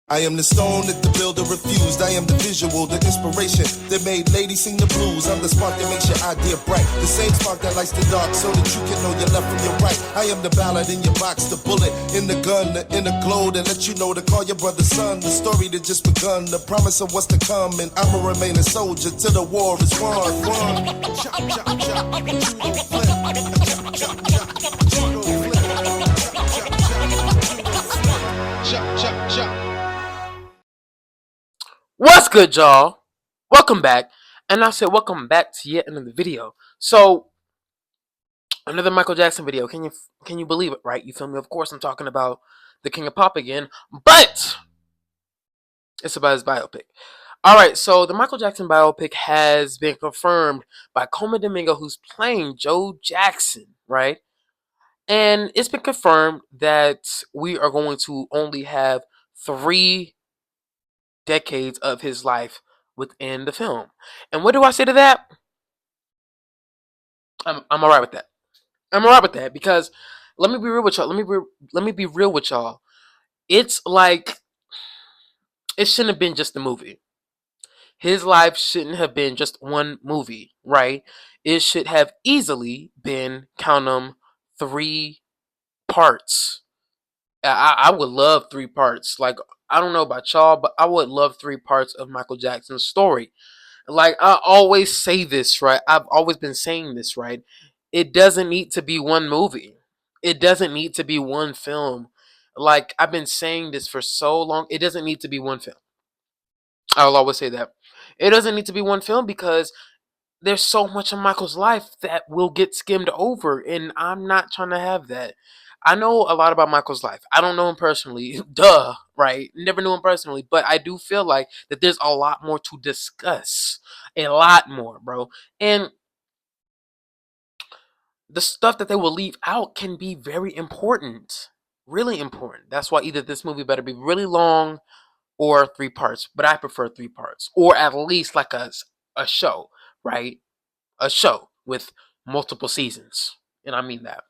I am the stone that the builder refused. I am the visual, the inspiration that made ladies sing the blues. I'm the spark that makes your idea bright. The same spark that lights the dark so that you can know your left from your right. I am the ballad in your box, the bullet in the gun, the inner glow that let you know to call your brother son. The story that just begun, the promise of what's to come. And I'ma remain a soldier till the war is won. Chop, chop, chop, but you don't flip. Chop, chop, chop, but you don't flip. Chop, chop, chop. What's good, y'all? Welcome back. And I said welcome back to yet another video. So, another Michael Jackson video. Can you believe it, right? You feel me? Of course I'm talking about the King of Pop again, but it's about his biopic. Alright, so the Michael Jackson biopic has been confirmed by Coma Domingo, who's playing Joe Jackson, right? And it's been confirmed that we are going to only have 3 decades of his life within the film. And what do I say to that? I'm alright with that. I'm alright with that because let me be real with y'all. Let me be real with y'all. It's like it shouldn't have been just a movie. His life shouldn't have been just one movie, right? It should have easily been, count them, 3 parts. I would love 3 parts. Like, I don't know about y'all, but I would love 3 parts of Michael Jackson's story. Like, I always say this, right? I've always been saying this, right? It doesn't need to be one movie. It doesn't need to be one film. Like, I've been saying this for so long. It doesn't need to be one film. I'll always say that. It doesn't need to be one film because there's so much of Michael's life that will get skimmed over, and I'm not trying to have that. I know a lot about Michael's life. I don't know him personally, duh, right? Never knew him personally, but I do feel like that there's a lot more to discuss, a lot more, bro. And the stuff that they will leave out can be very important, really important. That's why either this movie better be really long or 3 parts, but I prefer 3 parts, or at least like a show, right? A show with multiple seasons. And I mean that.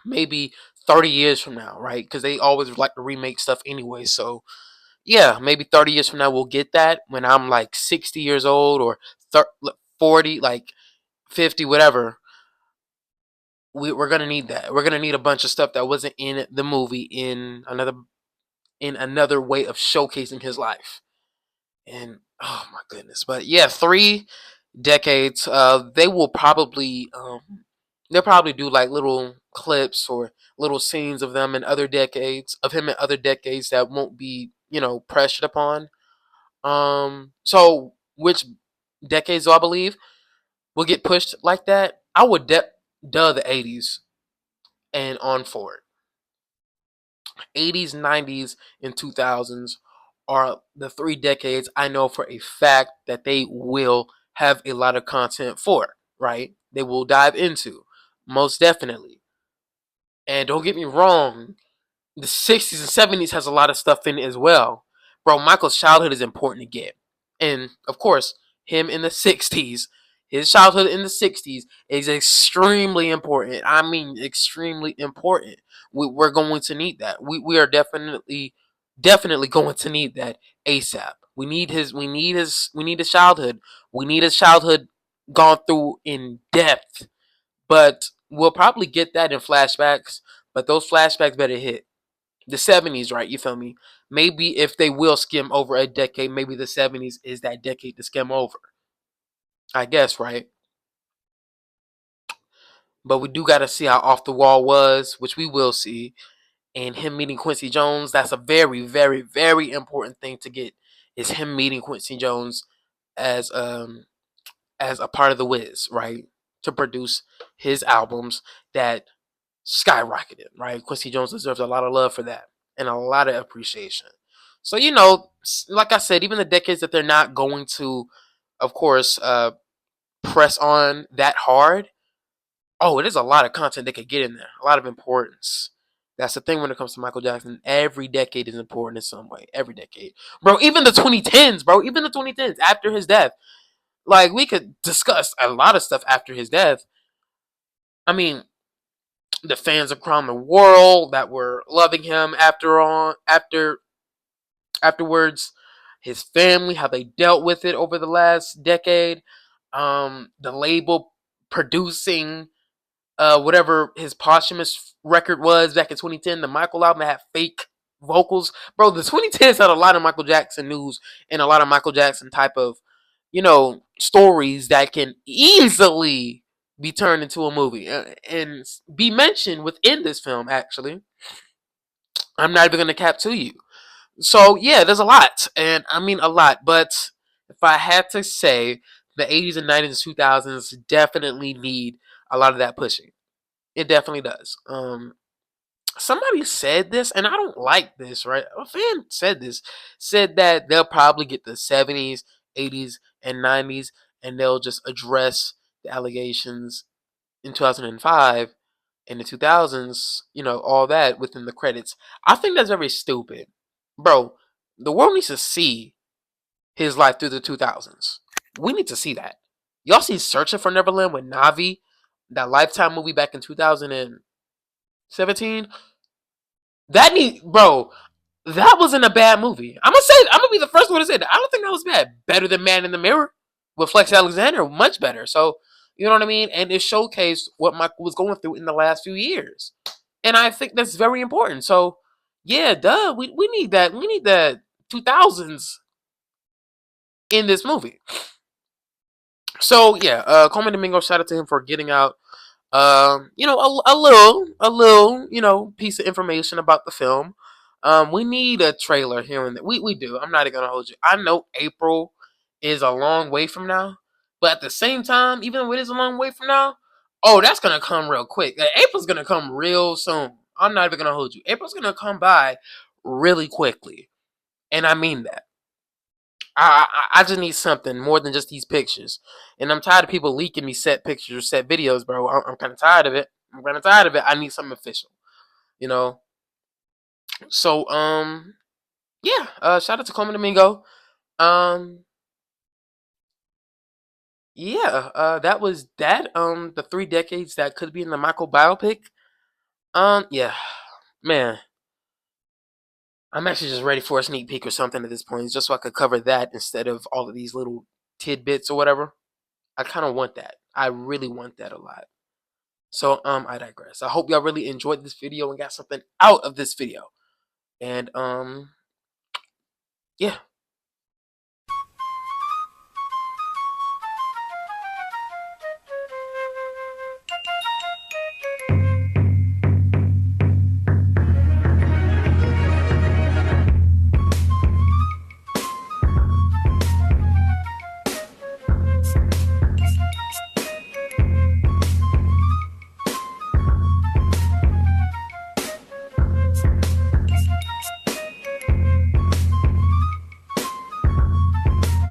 Maybe 30 years from now, right? Because they always like to remake stuff anyway. So, yeah, maybe 30 years from now, we'll get that when I'm like 60 years old or 40, like 50, whatever. We're going to need that. We're going to need a bunch of stuff that wasn't in the movie in another way of showcasing his life. And oh my goodness. But yeah, 3 decades. They'll probably do like little clips or little scenes of them in other decades of him in other decades that won't be, pressured upon. So which decades do I believe will get pushed like that? I would duh the 80s and on forward. 80s, 90s, and 2000s are the 3 decades I know for a fact that they will have a lot of content for, right? They will dive into, most definitely. And don't get me wrong, the 60s and 70s has a lot of stuff in it as well. Bro, Michael's childhood is important to get. And of course, him in the 60s, his childhood in the 60s is extremely important. I mean, extremely important. We're going to need that. We are definitely going to need that ASAP. We need his childhood. We need his childhood gone through in depth. But we'll probably get that in flashbacks, but those flashbacks better hit the 70s, right? You feel me? Maybe if they will skim over a decade, maybe the 70s is that decade to skim over. I guess, right? But we do got to see how off the wall was, which we will see. And him meeting Quincy Jones, that's a very, very, very important thing to get. Is him meeting Quincy Jones as as a part of the Wiz, right? To produce his albums that skyrocketed, right? Quincy Jones deserves a lot of love for that and a lot of appreciation. So, like I said, even the decades that they're not going to, of course, press on that hard, oh, it is a lot of content they could get in there, a lot of importance. That's the thing when it comes to Michael Jackson. Every decade is important in some way. Every decade. Bro, even the 2010s, bro. Even the 2010s after his death. Like, we could discuss a lot of stuff after his death. I mean, the fans around the world that were loving him after afterwards, his family, how they dealt with it over the last decade, the label producing whatever his posthumous record was back in 2010, the Michael album that had fake vocals. Bro, the 2010s had a lot of Michael Jackson news and a lot of Michael Jackson type of, stories that can easily be turned into a movie and be mentioned within this film, actually. I'm not even going to cap to you. So, yeah, there's a lot. And I mean, a lot. But if I had to say, the 80s and 90s and 2000s definitely need a lot of that pushing. It definitely does. Somebody said this, and I don't like this, right? A fan said that they'll probably get the 70s, 80s, and 90s, and they'll just address the allegations in 2005 and the 2000s, all that within the credits. I think that's very stupid. Bro, the world needs to see his life through the 2000s. We need to see that. Y'all see Searching for Neverland with Navi, that Lifetime movie back in 2017? Bro, that wasn't a bad movie. I'm gonna be the first one to say that. I don't think that was bad. Better than Man in the Mirror with Flex Alexander, much better. So, you know what I mean? And it showcased what Michael was going through in the last few years. And I think that's very important. So, yeah, duh, we need that. We need the 2000s in this movie. So, yeah, Coleman Domingo, shout out to him for getting out a little, piece of information about the film. We need a trailer here and there. We do. I'm not even gonna hold you. I know April is a long way from now, but at the same time, even though it is a long way from now, oh, that's gonna come real quick. Like, April's gonna come real soon. I'm not even gonna hold you. April's gonna come by really quickly, and I mean that. I just need something more than just these pictures. And I'm tired of people leaking me set pictures or set videos, bro. I'm kind of tired of it. I need something official, you know? So, yeah, shout out to Coleman Domingo. Um, yeah, that was that. The 3 decades that could be in the Michael biopic. Yeah, man. I'm actually just ready for a sneak peek or something at this point, just so I could cover that instead of all of these little tidbits or whatever. I kind of want that. I really want that a lot. So I digress. I hope y'all really enjoyed this video and got something out of this video. And yeah,